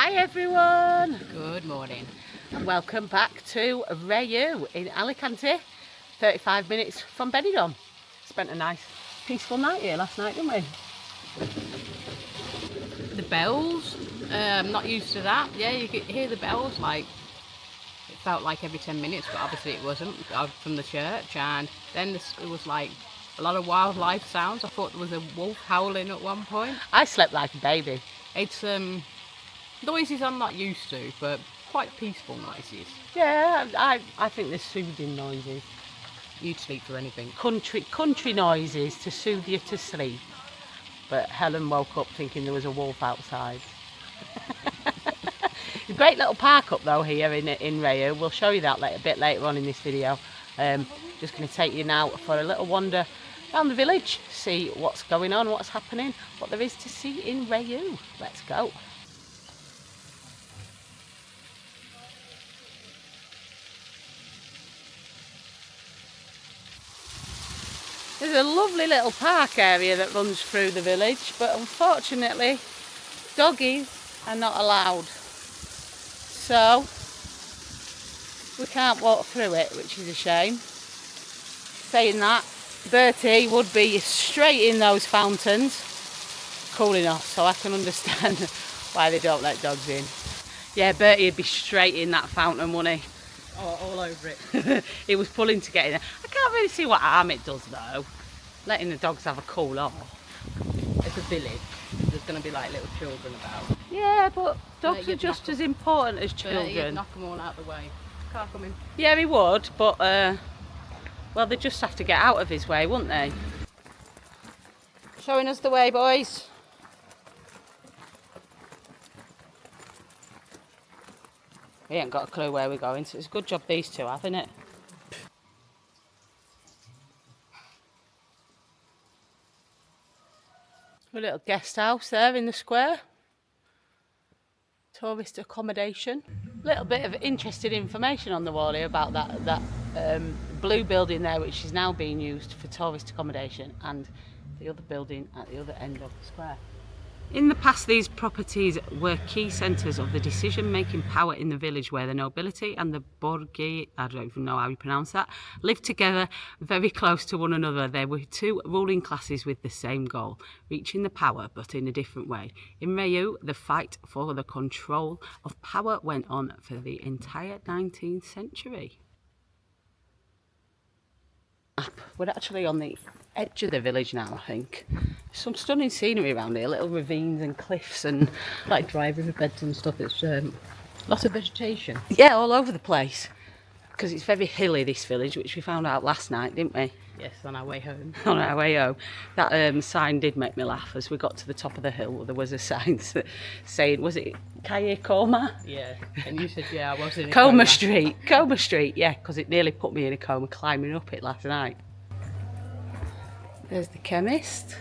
Hi everyone! Good morning. And welcome back to Relleu in Alicante, 35 minutes from Benidorm. Spent a nice peaceful night here last night, didn't we? The bells, I'm not used to that. Yeah, you could hear the bells like, it felt like every 10 minutes, but obviously it wasn't from the church. And then it was like a lot of wildlife sounds. I thought there was a wolf howling at one point. I slept like a baby. It's noises I'm not used to, but quite peaceful noises. Yeah, I think there's soothing noises. You'd sleep for anything. Country noises to soothe you to sleep. But Helen woke up thinking there was a wolf outside. Great little park up though here in Relleu. We'll show you that a bit later on in this video. Just going to take you now for a little wander around the village, see what's going on, what's happening, what there is to see in Relleu. Let's go. There's a lovely little park area that runs through the village, but unfortunately doggies are not allowed. So we can't walk through it, which is a shame. Saying that, Bertie would be straight in those fountains, cooling off, so I can understand why they don't let dogs in. Yeah, Bertie would be straight in that fountain, wouldn't he? All over it. He was pulling to get in there. I can't really see what harm it does though, letting the dogs have a cool off. It's a village. There's going to be like little children about. Yeah, but dogs are just as important as children. You'd knock them all out of the way. Can't come in. Yeah, he would, but well, they'd just have to get out of his way, wouldn't they? Showing us the way, boys. We ain't got a clue where we're going, so it's a good job these two have, isn't it? A little guest house there in the square. Tourist accommodation. A little bit of interesting information on the wall here about that blue building there, which is now being used for tourist accommodation, and the other building at the other end of the square. In the past, these properties were key centres of the decision-making power in the village, where the nobility and the borghi, I don't even know how you pronounce that, lived together very close to one another. There were two ruling classes with the same goal, reaching the power but in a different way. In Relleu, the fight for the control of power went on for the entire 19th century. We're actually on the edge of the village now, I think. Some stunning scenery around here, little ravines and cliffs and like dry river beds and stuff. It's Lots of vegetation. yeah, all over the place. Because it's very hilly, this village, which we found out last night, didn't we? Yes, on our way home. On our way home. That sign did make me laugh. As we got to the top of the hill, there was a sign saying, was it Calle Coma? Yeah, and you said, yeah, I was in a Coma Street. Coma Street, yeah, because it nearly put me in a coma climbing up it last night. There's the chemist.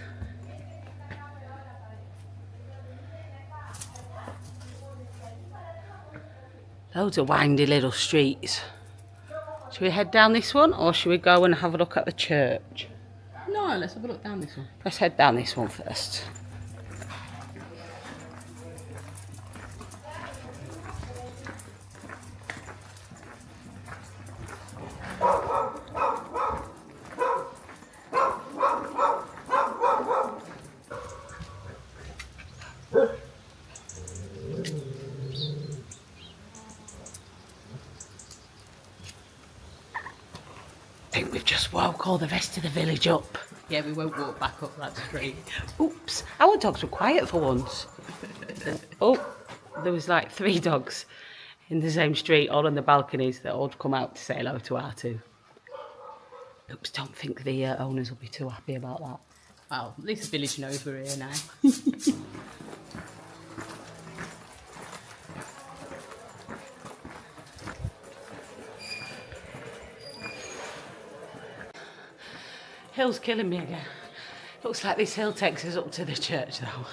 Loads of windy little streets. Should we head down this one, or should we go and have a look at the church? No, let's have a look down this one. Let's head down this one first. I think we've just woke all the rest of the village up. Yeah, we won't walk back up that street. Oops, our dogs were quiet for once. Oh, there was like 3 dogs in the same street, all on the balconies, that all come out to say hello to our two. Oops, don't think the owners will be too happy about that. Well, at least the village knows we're here now. Hill's killing me again. Looks like this hill takes us up to the church though.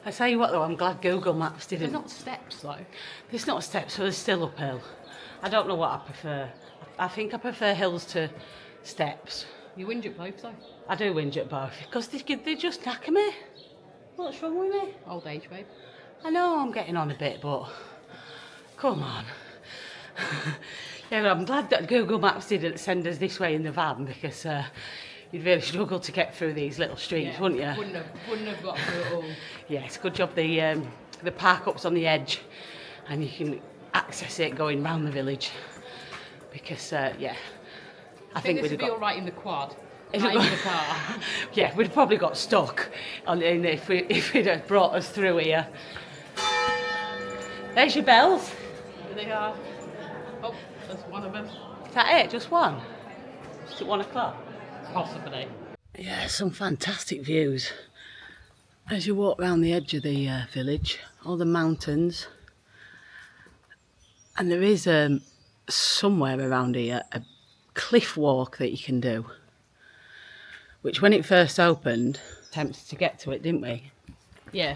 I tell you what though, I'm glad Google Maps didn't. There's not steps though. There's not steps, so there's still uphill. I don't know what I prefer. I think I prefer hills to steps. You whinge at both though. I do whinge at both because they just knacker me. What's wrong with me? Old age, babe. I know I'm getting on a bit, but come on. Yeah, I'm glad that Google Maps didn't send us this way in the van, because you'd really struggle to get through these little streets, wouldn't you? Wouldn't have got through it all. Yeah, it's a good job the park up's on the edge and you can access it going round the village, because yeah, I think this we'd would be got... all right in the quad, Is not it- in the car. Yeah, we'd probably got stuck if it had brought us through here. There's your bells. Here they are. Oh, there's one of them. Is that it? Just one? Just at 1 o'clock? Possibly. Yeah, some fantastic views as you walk round the edge of the village, all the mountains. And there is somewhere around here a cliff walk that you can do, which when it first opened, attempted to get to it, didn't we? Yeah.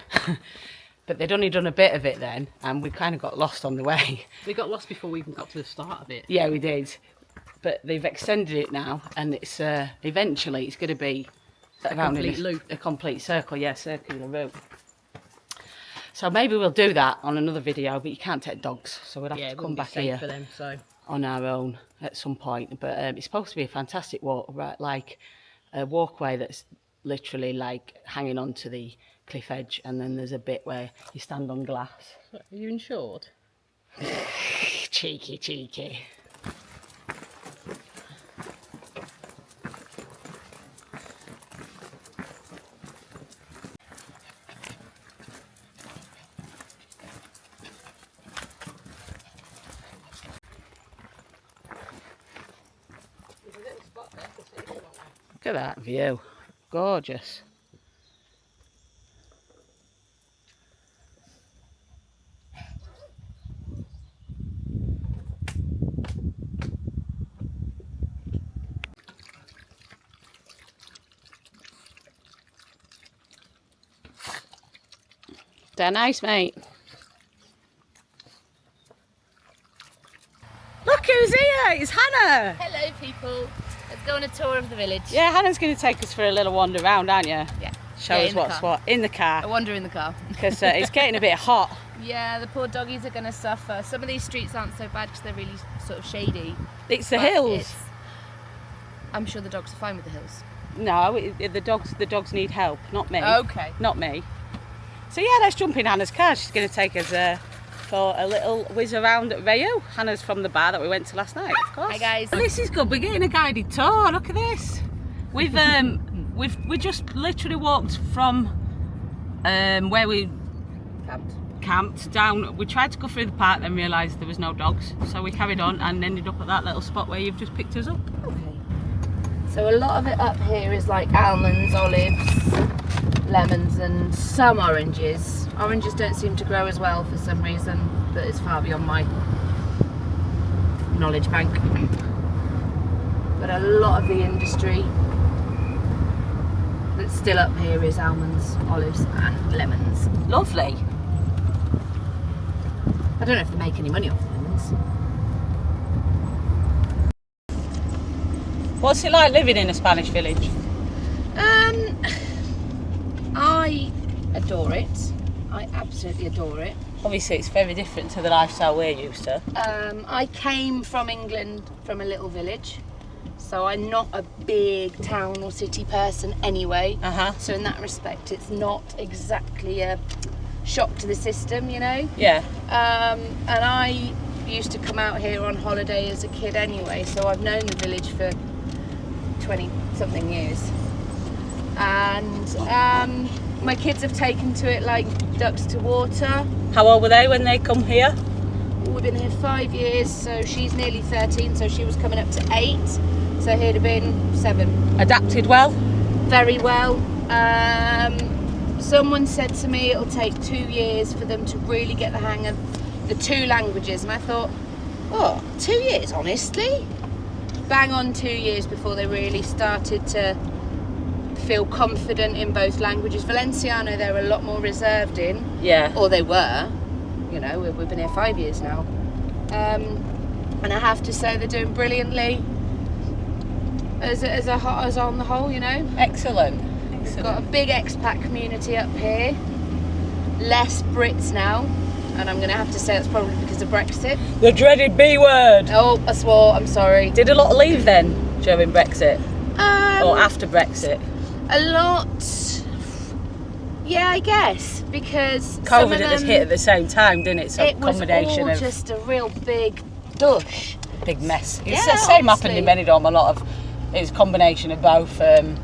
But they'd only done a bit of it then, and we kind of got lost on the way. We got lost before we even got to the start of it. Yeah, we did. But they've extended it now, and it's eventually it's going to be around complete loop. A complete circle, yeah, circular route. So maybe we'll do that on another video, but you can't take dogs, so we'll have to come back here for them, so. on our own at some point. But it's supposed to be a fantastic walk, right? Like a walkway that's literally like hanging onto the cliff edge, and then there's a bit where you stand on glass. Are you insured? Cheeky, cheeky. Look at that view. Gorgeous. They're nice, mate. Look who's here! It's Hannah! Hello people, let's go on a tour of the village. Yeah, Hannah's going to take us for a little wander around, aren't you? Yeah. Show Yeah, us in the what's car. what. In the A car. wander in the car. Because it's getting a bit hot. Yeah, the poor doggies are going to suffer. Some of these streets aren't so bad because they're really sort of shady. It's the But hills. I'm sure the dogs are fine with the hills. No, the dogs need help, not me. Okay. Not me. So yeah, let's jump in Hannah's car. She's going to take us for a little whiz around at Relleu. Hannah's from the bar that we went to last night, of course. Hi guys. This is good. We're getting a guided tour. Look at this. We just literally walked from where we camped down. We tried to go through the park, then realised there was no dogs, so we carried on and ended up at that little spot where you've just picked us up. Okay. So a lot of it up here is like almonds, olives, lemons and some oranges. Oranges don't seem to grow as well for some reason, but it's far beyond my knowledge bank. But a lot of the industry that's still up here is almonds, olives and lemons. Lovely. I don't know if they make any money off the lemons. What's it like living in a Spanish village? I adore it. I absolutely adore it. Obviously it's very different to the lifestyle we're used to. I came from England from a little village, so I'm not a big town or city person anyway. So in that respect, it's not exactly a shock to the system, you know. Yeah. And I used to come out here on holiday as a kid anyway, so I've known the village for 20-something years. And my kids have taken to it like ducks to water. How old were they when they come here? We've been here 5 years, so she's nearly 13, so she was coming up to 8, so he'd have been 7. Adapted well? Very well. Someone said to me it'll take 2 years for them to really get the hang of the 2 languages, and I thought, oh, 2 years, honestly? Bang on 2 years before they really started to feel confident in both languages. Valenciano they're a lot more reserved in. Yeah. Or they were. You know, we've been here 5 years now. And I have to say they're doing brilliantly as on the whole, you know. Excellent. We've got a big expat community up here. less Brits now, and I'm going to have to say that's probably because of Brexit. The dreaded B word. Oh, I swore, I'm sorry. Did a lot leave then during Brexit? Or after Brexit? A lot, yeah, I guess, because COVID had hit at the same time, didn't it? So it was combination all of just a real big dush. big mess. It's Yeah, the same happened in honestly. Benidorm. A lot of it's a combination of both And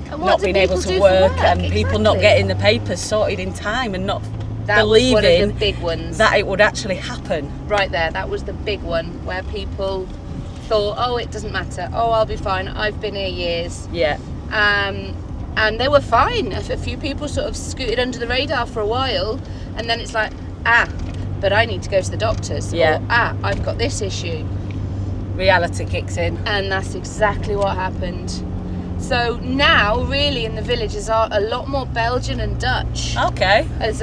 what not do being able people to do for work and people not Exactly. getting the papers sorted in time and not That was one of believing the big ones. that it would actually happen. Right there, that was the big one where people thought, oh, it doesn't matter. Oh, I'll be fine. I've been here years. Yeah. And they were fine. A few people sort of scooted under the radar for a while, and then it's like, but I need to go to the doctors. Yeah. Or, I've got this issue. Reality kicks in. And that's exactly what happened. So now, really, in the villages are a lot more Belgian and Dutch. Okay. As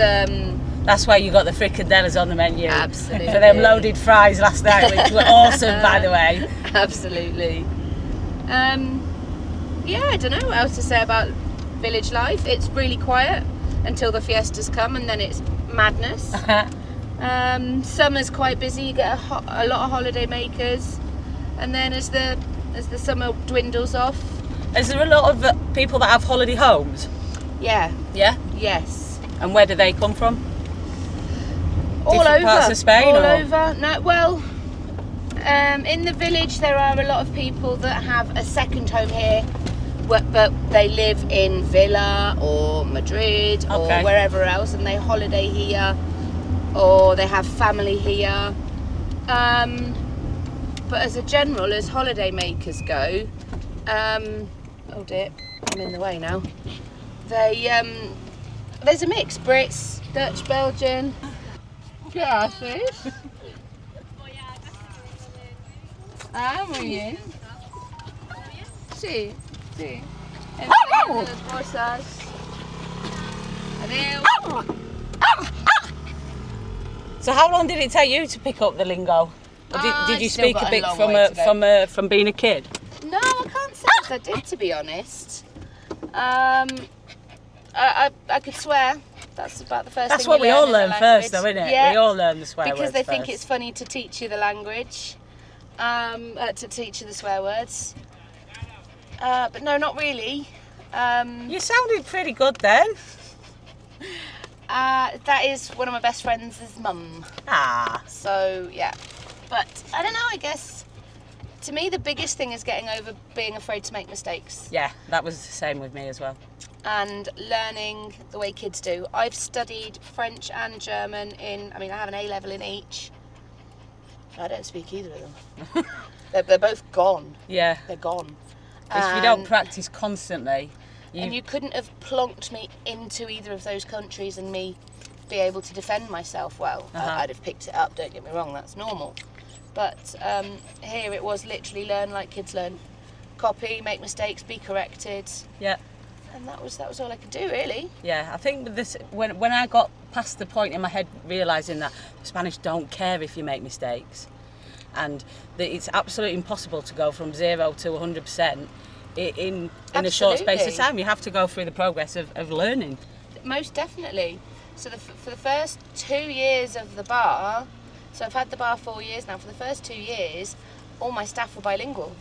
That's why you got the fricadellas on the menu. Absolutely. For them loaded fries last night, which were awesome, by the way. Absolutely. Yeah, I don't know what else to say about village life. It's really quiet until the fiestas come, and then it's madness. Summer's quite busy. You get a lot of holiday makers, and then as the summer dwindles off. Is there a lot of people that have holiday homes? Yeah. Yeah. Yes. And where do they come from? All Different over. parts of Spain, All or? over. No, well, in the village there are a lot of people that have a second home here, but they live in Villa or Madrid or Okay. wherever else, and they holiday here, or they have family here. But as a general, as holiday makers go, oh dear, I'm in the way now. There's a mix: Brits, Dutch, Belgian. Graças. Muy bien. Sí, sí. Enseño las cosas. Adeu. So how long did it take you to pick up the lingo? Or did you I've still speak got a a bit long way to go. from being a kid? No, I can't say as I did, to be honest. I could swear. That's about the first That's thing what you we all in the learn first, though, language. isn't it? Yeah, We all learn the swear because words they think first. it's funny to teach you the language, to teach you the swear words. But no, not really. You sounded pretty good then. That is one of my best friends' mum. Ah. So yeah, but I don't know. I guess to me the biggest thing is getting over being afraid to make mistakes. Yeah, that was the same with me as well. And learning the way kids do. I've studied French and German I have an A-level in each. I don't speak either of them. they're both gone. Yeah. They're gone. If you don't practice constantly, And you couldn't have plonked me into either of those countries and me be able to defend myself well. I'd have picked it up, don't get me wrong, that's normal. But here it was literally learn like kids learn. Copy, make mistakes, be corrected. Yeah. And that was all I could do, really. Yeah, I think with this, when I got past the point in my head realising that the Spanish don't care if you make mistakes, and that it's absolutely impossible to go from 0 to 100% in a short space of Absolutely. time. You have to go through the progress of learning. Most definitely. So for the first 2 years of the bar, so I've had the bar 4 years now, for the first 2 years, all my staff were bilingual.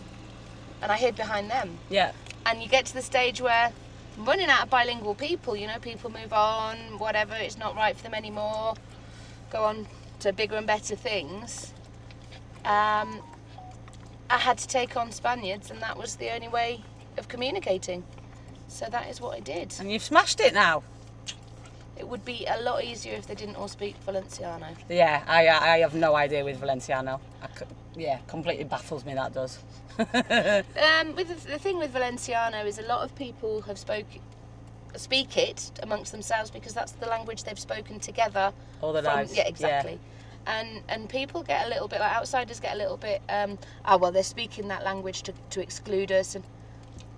And I hid behind them. Yeah. And you get to the stage where I'm running out of bilingual people, people move on, whatever, it's not right for them anymore, go on to bigger and better things. I had to take on Spaniards, and that was the only way of communicating. So that is what I did. And you've smashed it now. It would be a lot easier if they didn't all speak Valenciano. Yeah, I have no idea with Valenciano. Completely baffles me, that does. With the thing with Valenciano is a lot of people have speak it amongst themselves because that's the language they've spoken together All their lives. Yeah, exactly. And people get a little bit, like outsiders get a little bit, they're speaking that language to exclude us, and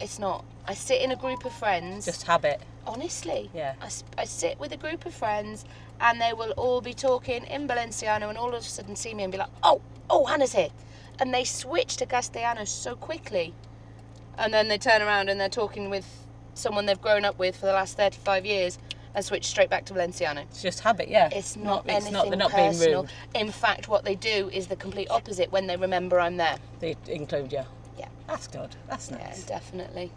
it's not. I sit in a group of friends. Just habit. Honestly. Yeah. I sit with a group of friends, and they will all be talking in Valenciano, and all of a sudden see me and be like, oh, Hannah's here. And they switch to Castellano so quickly. And then they turn around and they're talking with someone they've grown up with for the last 35 years, and switch straight back to Valenciano. It's just habit, yeah. It's not anything they're not personal. being rude. In fact, what they do is the complete opposite when they remember I'm there. They include you. Yeah. That's good. That's nice. Yeah, definitely.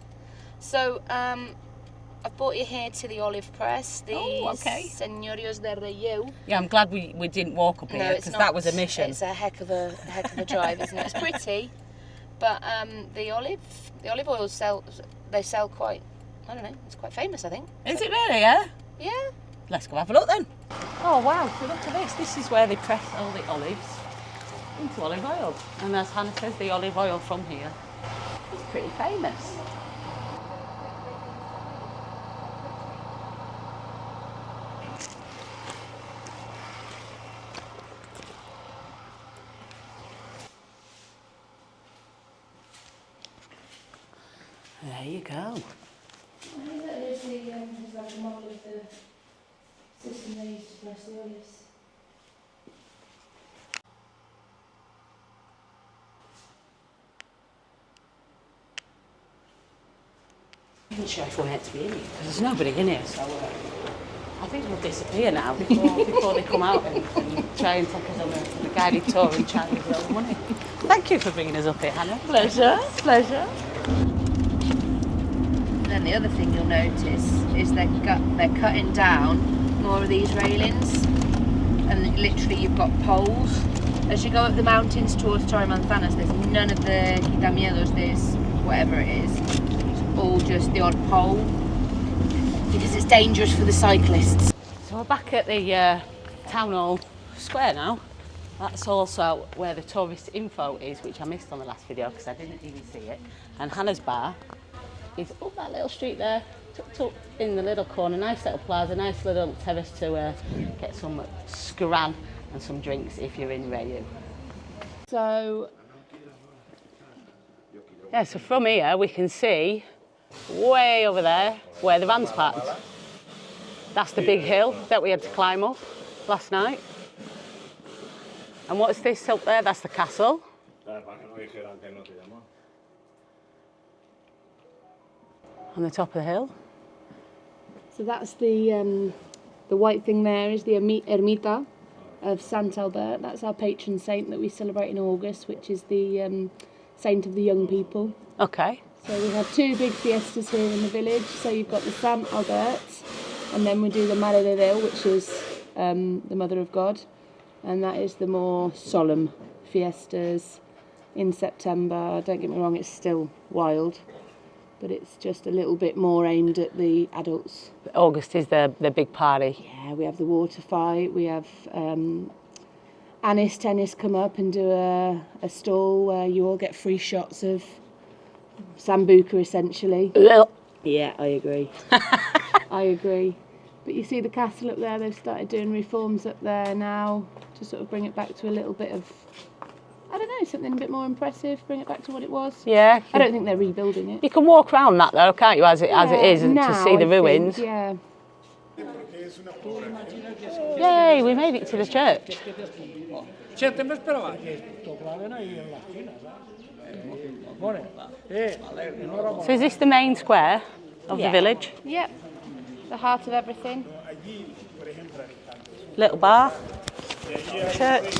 So, I've brought you here to the olive press, the Señorios de Relleu. Yeah, I'm glad we didn't walk up here because that was a mission. It's a heck of a drive, isn't it? It's pretty, but the olive oil sell quite. I don't know. It's quite famous, I think. Is it really? Yeah. Yeah. Let's go have a look then. Oh wow! So look at this. This is where they press all the olives into olive oil, and as Hannah says, the olive oil from here is pretty famous. There you go. I think that is like a model of the system they used to press the olives. I'm not sure if we're meant to be in here because there's nobody in here, so I think we'll disappear now before they come out and try and take us on a guided tour and charge us all the money. Thank you for bringing us up here, Hannah. Pleasure. And then the other thing you'll notice is they're cutting down more of these railings, and literally you've got poles. As you go up the mountains towards Torre Manzanas, there's none of the Quitamiedos, there's whatever it is. It's all just the odd pole because it's dangerous for the cyclists. So we're back at the town hall square now. That's also where the tourist info is, which I missed on the last video because I didn't even see it. And Hannah's bar is up that little street there, tucked up in the little corner. Nice little plaza, nice little terrace to get some scran and some drinks if you're in Relleu. So, yeah, so from here we can see way over there where the van's parked. That's the big hill that we had to climb up last night. And what's this up there? That's the castle. On the top of the hill. So that's the white thing there is the Ermita of Sant Albert. That's our patron saint that we celebrate in August, which is the saint of the young people. Okay. So we have two big fiestas here in the village. So you've got the Sant Albert, and then we do the Mare de Déu, which is the Mother of God, and that is the more solemn fiestas in September. Don't get me wrong, it's still wild, but it's just a little bit more aimed at the adults. August is the big party. Yeah, we have the water fight, we have Anis Tennis come up and do a stall where you all get free shots of Sambuca essentially. Yeah, I agree. I agree. But you see the castle up there, they've started doing reforms up there now to sort of bring it back to a little bit of, I don't know, something a bit more impressive, bring it back to what it was. Yeah. I don't think they're rebuilding it. You can walk around that though, can't you, as it is, and now, to see the I ruins. think, yeah. Yay, we made it to the church. So is this the main square of the village? Yep, the heart of everything. Little bar, church.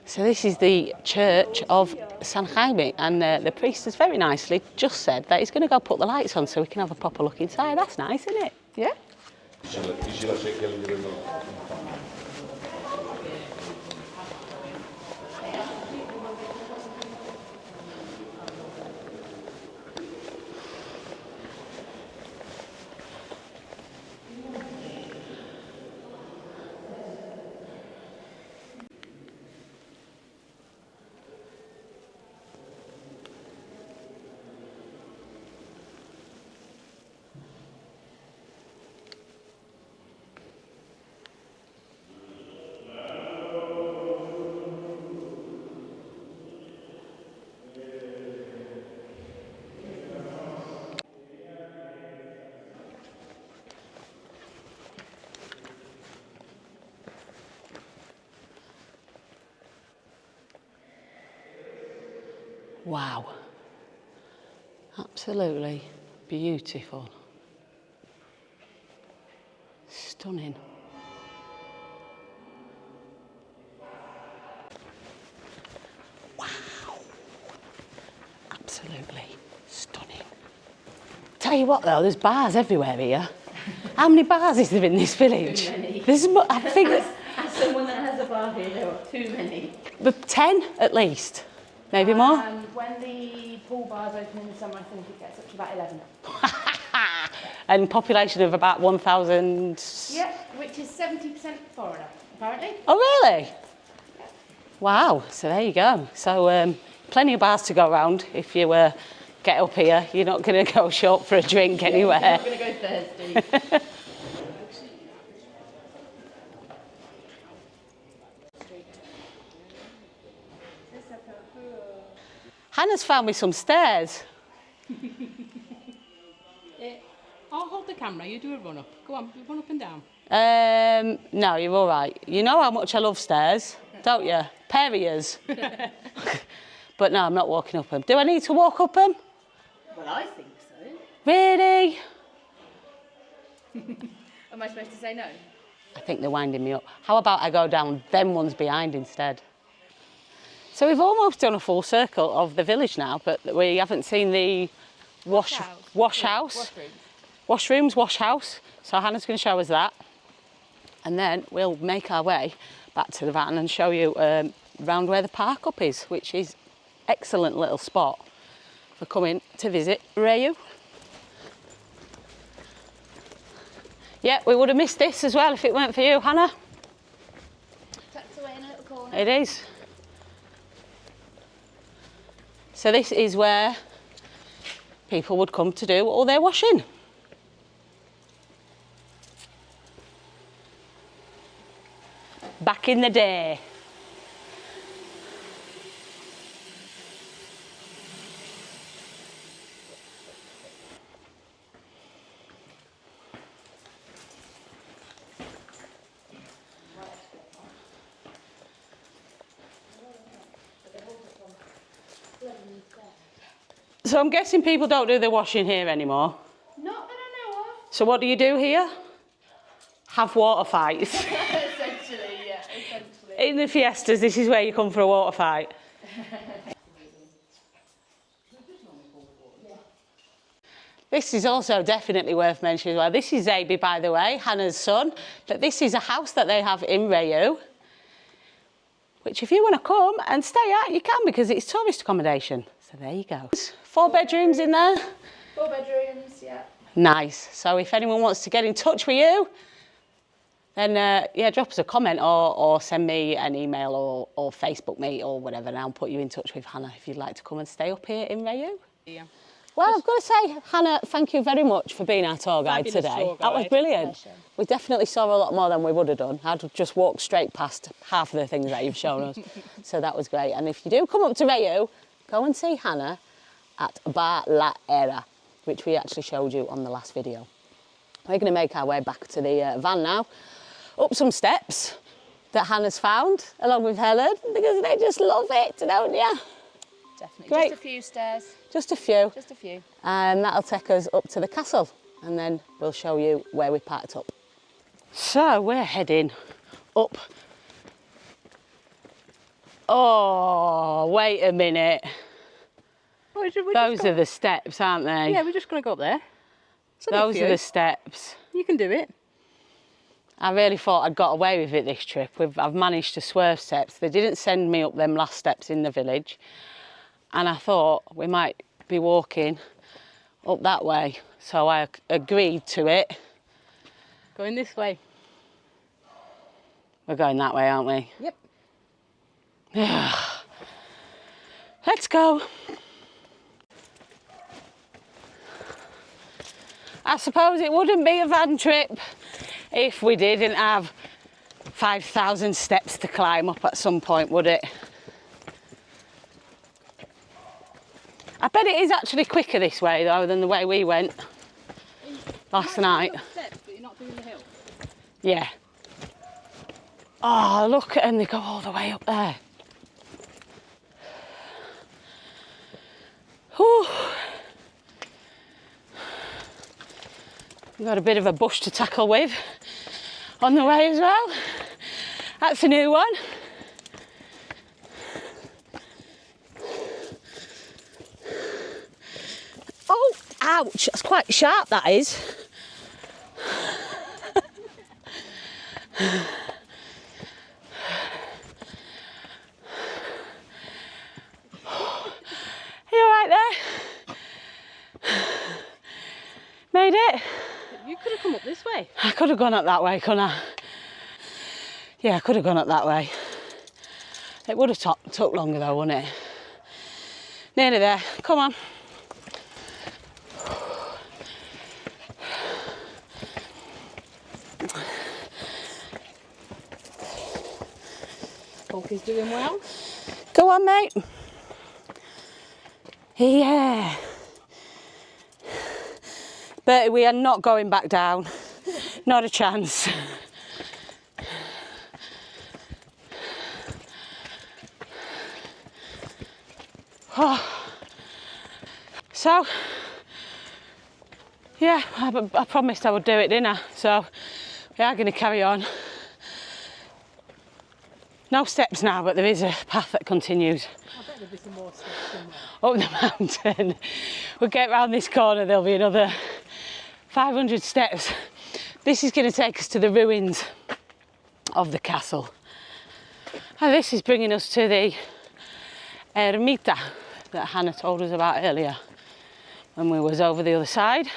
So this is the church of San Jaime, and the priest has very nicely just said that he's going to go put the lights on so we can have a proper look inside. That's nice, isn't it? Yeah. Wow. Absolutely beautiful. Stunning. Wow. Absolutely stunning. Tell you what though, there's bars everywhere here. How many bars is there in this village? Too many. There's, I think, As someone that has a bar here, there are too many. but 10 at least, maybe more. When the pool bars open in the summer, I think it gets up to about 11. And population of about 1,000. Yeah, which is 70% foreigner, apparently. Oh really? Wow. So there you go. So plenty of bars to go around. If you get up here, you're not going to go shop for a drink anywhere. You're not going to go thirsty. Hannah's found me some stairs. I'll hold the camera, you do a run up. Go on, run up and down. No, you're all right. You know how much I love stairs, don't you? Pair of yous. But no, I'm not walking up them. Do I need to walk up them? Well, I think so. Really? Am I supposed to say no? I think they're winding me up. How about I go down them ones behind instead? So we've almost done a full circle of the village now, but we haven't seen the wash house. Washrooms, wash house. So Hannah's going to show us that. And then we'll make our way back to the van and show you round where the park up is, which is excellent little spot for coming to visit Relleu. Yeah, we would have missed this as well if it weren't for you, Hannah. Tucked away in a little corner. It is. So this is where people would come to do all their washing. Back in the day. So I'm guessing people don't do their washing here anymore. Not that I know of. So what do you do here? Have water fights. Essentially, yeah, essentially. In the fiestas, this is where you come for a water fight. This is also definitely worth mentioning as well. This is Zabi, by the way, Hannah's son. But this is a house that they have in Relleu, which if you want to come and stay at, you can because it's tourist accommodation. So there you go. 4 bedrooms in there. 4 bedrooms, yeah. Nice. So if anyone wants to get in touch with you, then yeah, drop us a comment or send me an email or Facebook me or whatever, and I'll put you in touch with Hannah if you'd like to come and stay up here in Relleu. Yeah. Well, I've got to say, Hannah, thank you very much for being our tour guide Fabulous today. tour That was guide. brilliant. Pleasure. We definitely saw a lot more than we would have done. I'd just walked straight past half of the things that you've shown us. So that was great. And if you do come up to Relleu, go and see Hannah at Bar La Era, which we actually showed you on the last video. We're going to make our way back to the van now, up some steps that Hannah's found, along with Helen, because they just love it, don't you? Definitely. Great. Just a few stairs. Just a few. Just a few. And that'll take us up to the castle, and then we'll show you where we parked up. So we're heading up. Oh, wait a minute. Those are the steps, aren't they? Yeah, we're just going to go up there. Those are the steps. You can do it. I really thought I'd got away with it this trip. I've managed to swerve steps. They didn't send me up them last steps in the village. And I thought we might be walking up that way. So I agreed to it. Going this way. We're going that way, aren't we? Yep. Let's go. I suppose it wouldn't be a van trip if we didn't have 5,000 steps to climb up at some point, would it? I bet it is actually quicker this way though than the way we went last night. Steps, but you're not doing the hill. Yeah. Oh, look at them, they go all the way up there. Whew. We've got a bit of a bush to tackle with on the way as well. That's a new one. Oh, ouch, that's quite sharp, that is. Are you alright there? Made it? You could have come up this way. I could have gone up that way, couldn't I? Yeah, I could have gone up that way. It would have took longer though, wouldn't it? Nearly there. Come on. Hulk is doing well. Go on, mate. Yeah. But we are not going back down. Not a chance. Oh. So, yeah, I promised I would do it, didn't I? So, we are going to carry on. No steps now, but there is a path that continues. I bet there'll be some more steps somewhere. Up the mountain. We'll get round this corner, there'll be another 500 steps. This is going to take us to the ruins of the castle. And this is bringing us to the ermita that Hannah told us about earlier when we was over the other side.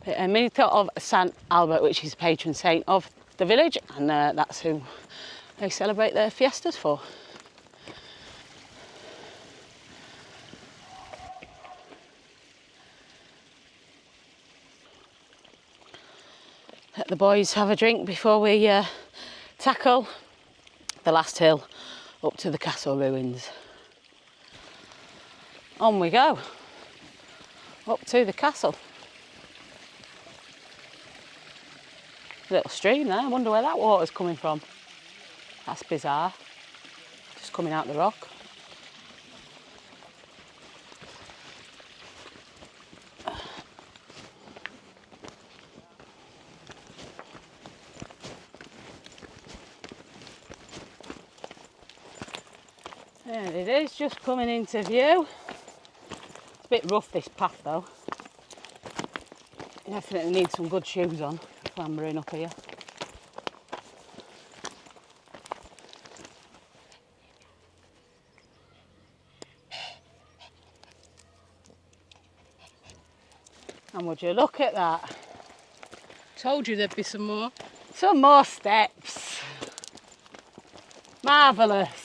The ermita of St. Albert, which is the patron saint of the village, and that's who they celebrate their fiestas for. Let the boys have a drink before we tackle the last hill up to the castle ruins. On we go, up to the castle. Little stream there, I wonder where that water's coming from. That's bizarre, just coming out the rock. There it is, just coming into view. It's a bit rough, this path though. You definitely need some good shoes on clambering up here. And would you look at that? Told you there'd be some more. Some more steps. Marvellous.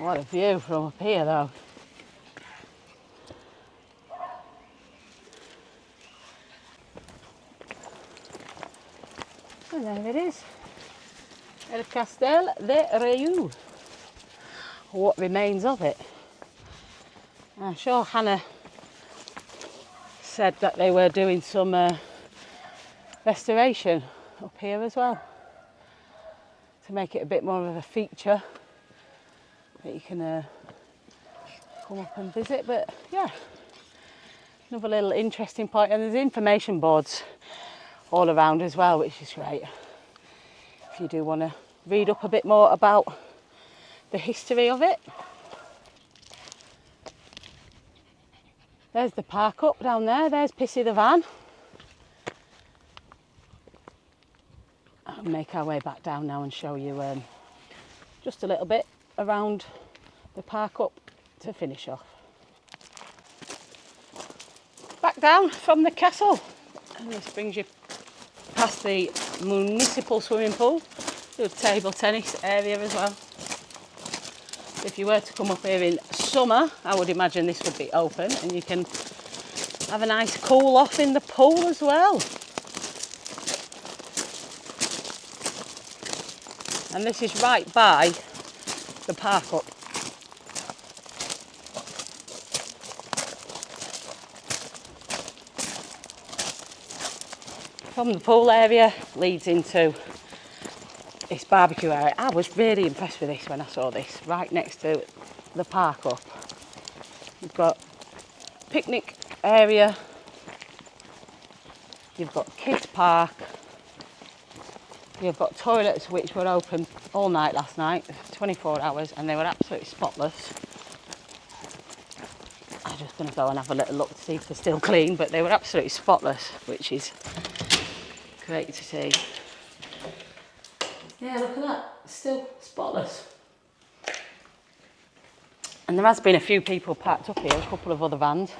What a view from up here though. And there it is. El Castel de Relleu. What remains of it. I'm sure Hannah said that they were doing some restoration up here as well, to make it a bit more of a feature that you can come up and visit. But yeah, another little interesting point, and there's information boards all around as well, which is great if you do want to read up a bit more about the history of it. There's the park up down there, there's Pissy the van. I'll make our way back down now and show you just a little bit around the park up to finish off. Back down from the castle, and this brings you past the municipal swimming pool, the table tennis area as well. If you were to come up here in summer, I would imagine this would be open and you can have a nice cool off in the pool as well. And this is right by the park up. From the pool area leads into this barbecue area. I was really impressed with this when I saw this, right next to the park up. You've got picnic area, you've got kids park, you've got toilets which were open all night last night, 24 hours, and they were absolutely spotless. I'm just going to go and have a little look to see if they're still clean, but they were absolutely spotless, which is great to see. Yeah, look at that, still spotless. And there has been a few people parked up here, a couple of other vans.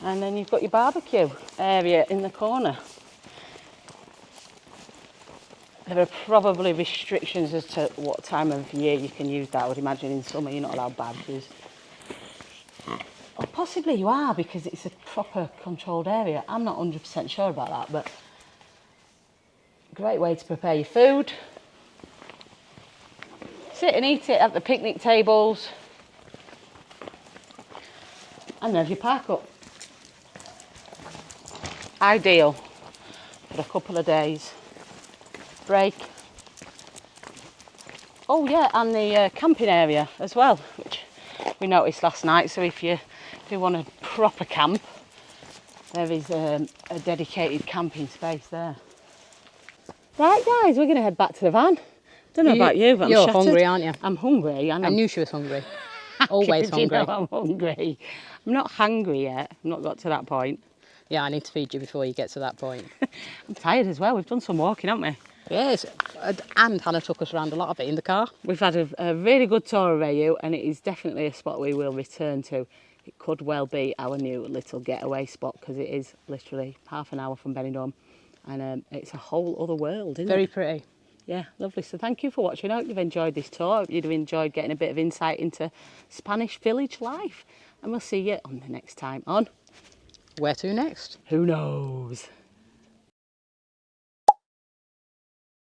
And then you've got your barbecue area in the corner. There are probably restrictions as to what time of year you can use that. I would imagine in summer you're not allowed barbecues. Or possibly you are, because it's a proper controlled area. I'm not 100% sure about that, but great way to prepare your food. Sit and eat it at the picnic tables. And there's your park up. Ideal for a couple of days. Break. Oh yeah, and the camping area as well, which we noticed last night. So if you want a proper camp, there is a dedicated camping space there. Right guys, we're going to head back to the van. Don't know about you, but you're I'm shattered. hungry, aren't you? I'm hungry. And I knew she was hungry. Always hungry. You know I'm hungry. I'm not hungry yet. I've not got to that point. Yeah, I need to feed you before you get to that point. I'm tired as well. We've done some walking, haven't we? Yes, and Hannah took us around a lot of it in the car. We've had a really good tour of Relleu, and it is definitely a spot we will return to. It could well be our new little getaway spot, because it is literally half an hour from Benidorm, and it's a whole other world, isn't it? Very pretty. Yeah, lovely. So thank you for watching. I hope you've enjoyed this tour. I hope you've enjoyed getting a bit of insight into Spanish village life. And we'll see you on the next time on Where to next? Who Knows?